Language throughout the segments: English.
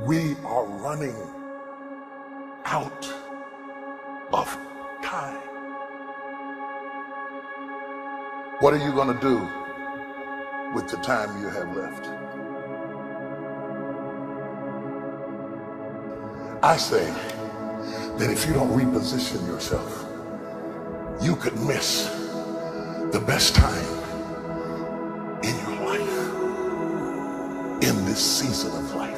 We are running out of time. What are you going to do with the time you have left? I say that if you don't reposition yourself, you could miss the best time in your life, in this season of life.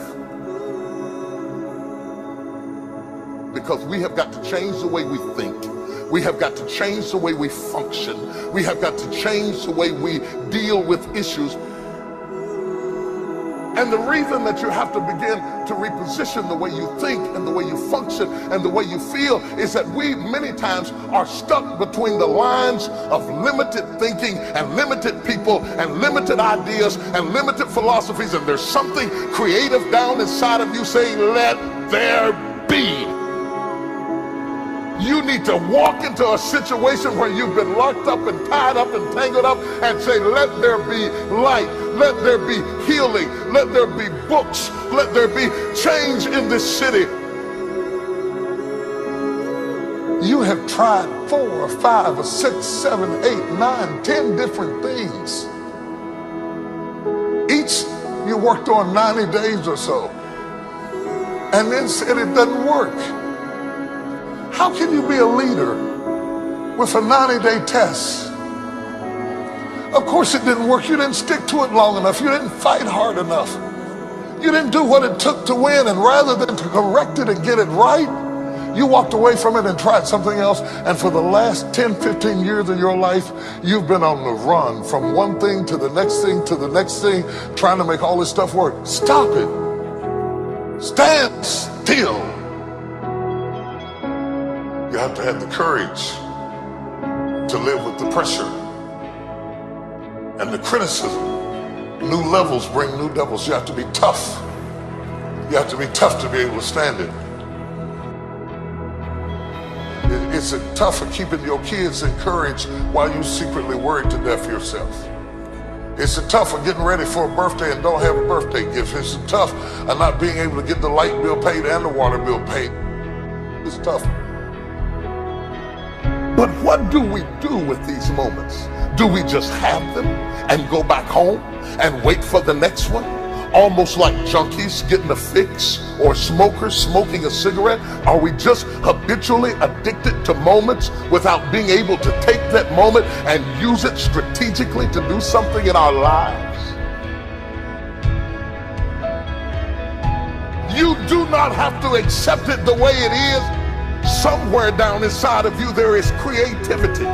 Because we have got to change the way we think. We have got to change the way we function. We have got to change the way we deal with issues. And the reason that you have to begin to reposition the way you think and the way you function and the way you feel is that we many times are stuck between the lines of limited thinking and limited people and limited ideas and limited philosophies, and there's something creative down inside of you saying, let there be. You need to walk into a situation where you've been locked up and tied up and tangled up and say, let there be light, let there be healing, let there be books, let there be change in this city. You have tried 4 or 5 or 6, 7, 8, 9, 10 different things. Each you worked on 90 days or so and then said it doesn't work. How can you be a leader with a 90-day test? Of course it didn't work. You didn't stick to it long enough. You didn't fight hard enough. You didn't do what it took to win, and rather than to correct it and get it right, you walked away from it and tried something else. And for the last 10, 15 years of your life, you've been on the run from one thing to the next thing to the next thing, trying to make all this stuff work. Stop it. Stand still. You have to have the courage to live with the pressure and the criticism. New levels bring new devils. You have to be tough. You have to be tough to be able to stand it. It's tough for keeping your kids encouraged while you secretly worried to death yourself. It's tough for getting ready for a birthday and don't have a birthday gift. It's tough of not being able to get the light bill paid and the water bill paid. It's tough. But what do we do with these moments? Do we just have them and go back home and wait for the next one? Almost like junkies getting a fix or smokers smoking a cigarette? Are we just habitually addicted to moments without being able to take that moment and use it strategically to do something in our lives? You do not have to accept it the way it is. Somewhere down inside of you there is creativity.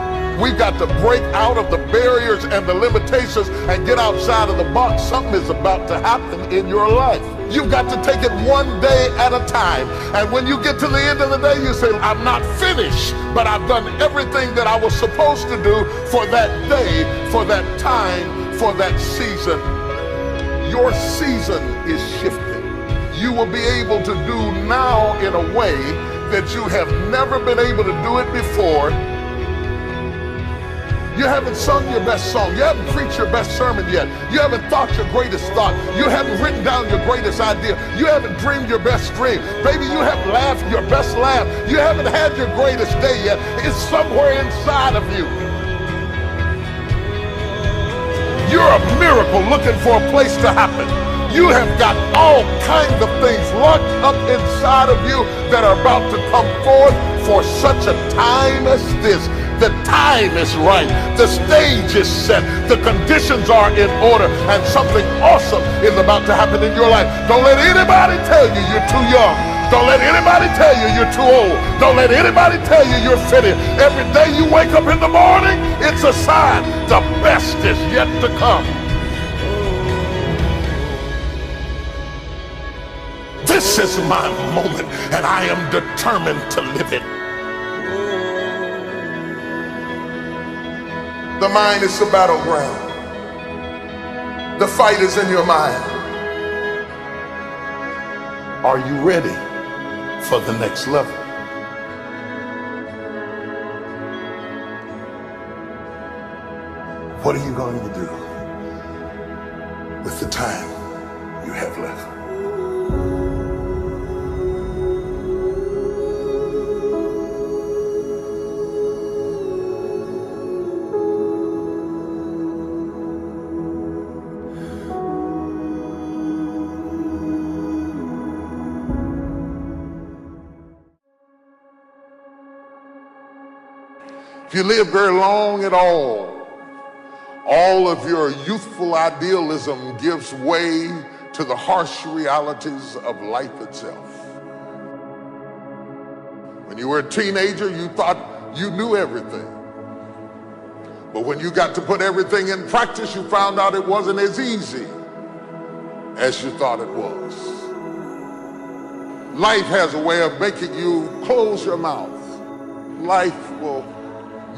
We've got to break out of the barriers and the limitations and get outside of the box. Something is about to happen in your life. You've got to take it one day at a time. And when you get to the end of the day, you say, I'm not finished, but I've done everything that I was supposed to do for that day, for that time, for that season. Your season is shifting. You will be able to do now in a way that you have never been able to do it before. You haven't sung your best song. You haven't preached your best sermon yet. You haven't thought your greatest thought. You haven't written down your greatest idea. You haven't dreamed your best dream. Baby, you haven't laughed your best laugh. You haven't had your greatest day yet. It's somewhere inside of you. You're a miracle looking for a place to happen. You have got all kinds of things locked up inside of you that are about to come forth for such a time as this. The time is right. The stage is set. The conditions are in order, and something awesome is about to happen in your life. Don't let anybody tell you you're too young. Don't let anybody tell you you're too old. Don't let anybody tell you you're fitted. Every day you wake up in the morning, it's a sign the best is yet to come. This is my moment, and I am determined to live it. The mind is the battleground. The fight is in your mind. Are you ready for the next level? What are you going to do with the time you have left? If you live very long at all of your youthful idealism gives way to the harsh realities of life itself. When you were a teenager, you thought you knew everything. But when you got to put everything in practice, you found out it wasn't as easy as you thought it was. Life has a way of making you close your mouth. Life will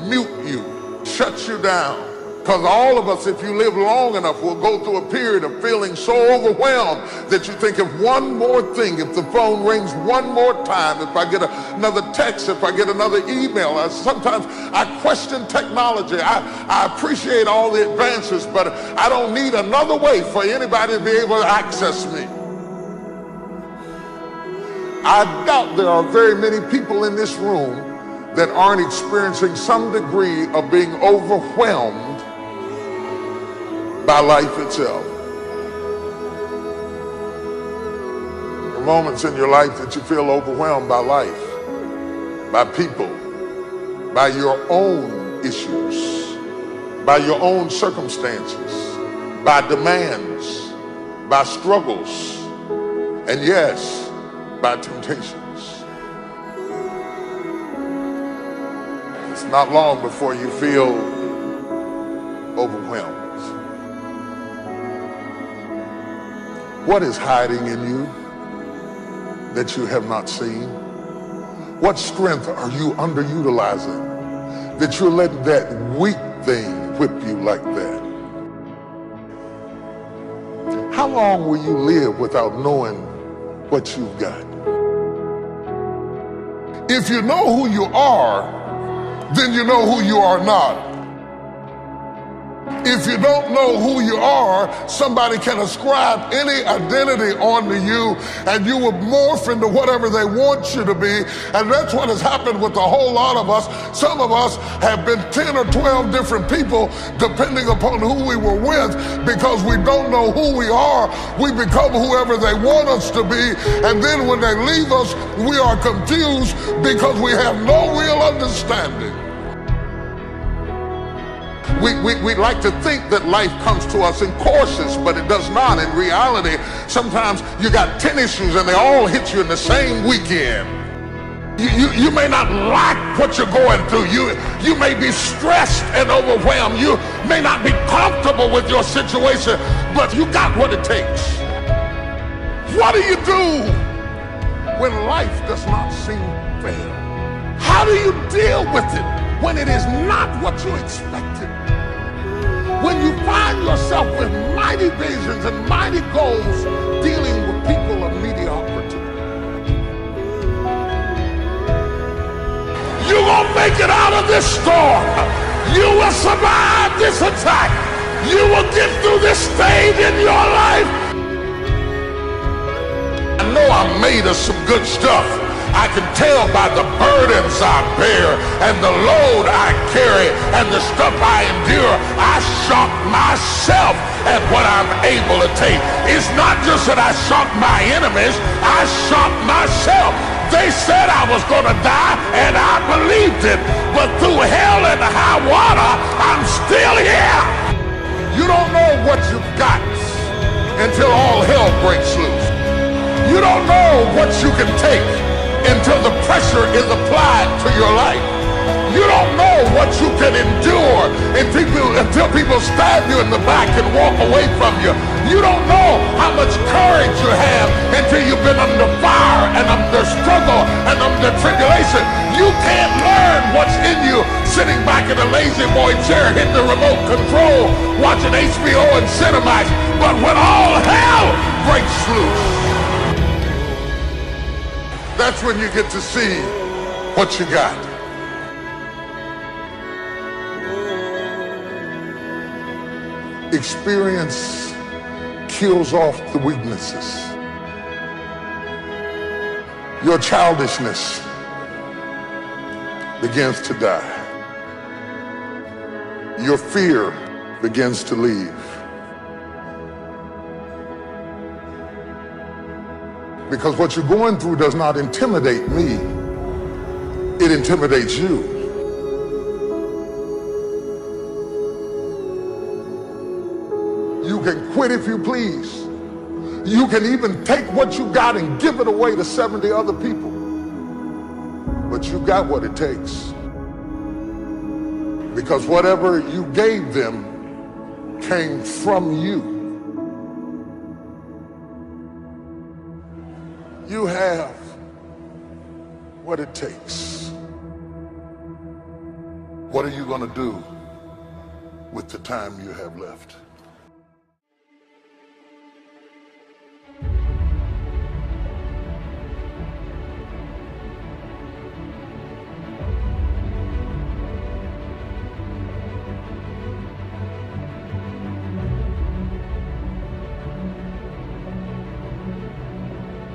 mute you, shut you down. Because all of us, if you live long enough, will go through a period of feeling so overwhelmed that you think of one more thing, if the phone rings one more time, if I get another text, if I get another email. Sometimes I question technology. I appreciate all the advances, but I don't need another way for anybody to be able to access me. I doubt there are very many people in this room that aren't experiencing some degree of being overwhelmed by life itself. There are moments in your life that you feel overwhelmed by life, by people, by your own issues, by your own circumstances, by demands, by struggles, and yes, by temptations. It's not long before you feel overwhelmed. What is hiding in you that you have not seen? What strength are you underutilizing that you're letting that weak thing whip you like that? How long will you live without knowing what you've got? If you know who you are, then you know who you are not. If you don't know who you are, somebody can ascribe any identity onto you and you will morph into whatever they want you to be. And that's what has happened with a whole lot of us. Some of us have been 10 or 12 different people depending upon who we were with. Because we don't know who we are, we become whoever they want us to be. And then when they leave us, we are confused because we have no real understanding. We like to think that life comes to us in courses, but it does not. In reality, sometimes you got 10 issues and they all hit you in the same weekend. You may not like what you're going through. You may be stressed and overwhelmed. You may not be comfortable with your situation, but you got what it takes. What do you do when life does not seem fair? How do you deal with it when it is not what you expected? When you find yourself with mighty visions and mighty goals dealing with people of mediocrity. You're gonna make it out of this storm. You will survive this attack. You will get through this stage in your life. I know I'm made of some good stuff. I can tell by the burdens I bear and the load I carry and the stuff I endure. I shock myself at what I'm able to take. It's not just that I shock my enemies, I shock myself. They said I was going to die and I believed it, but through hell and high water, I'm still here. You don't know what you've got until all hell breaks loose. You don't know what you can take until the pressure is applied to your life. You don't know what you can endure until people stab you in the back and walk away from you. You don't know how much courage you have until you've been under fire and under struggle and under tribulation. You can't learn what's in you sitting back in a lazy boy chair hitting the remote control watching HBO and Cinemax. But when all hell breaks loose, that's when you get to see what you got. Experience kills off the weaknesses. Your childishness begins to die. Your fear begins to leave. Because what you're going through does not intimidate me. It intimidates you. You can quit if you please. You can even take what you got and give it away to 70 other people. But you got what it takes. Because whatever you gave them came from you. You have what it takes. What are you going to do with the time you have left?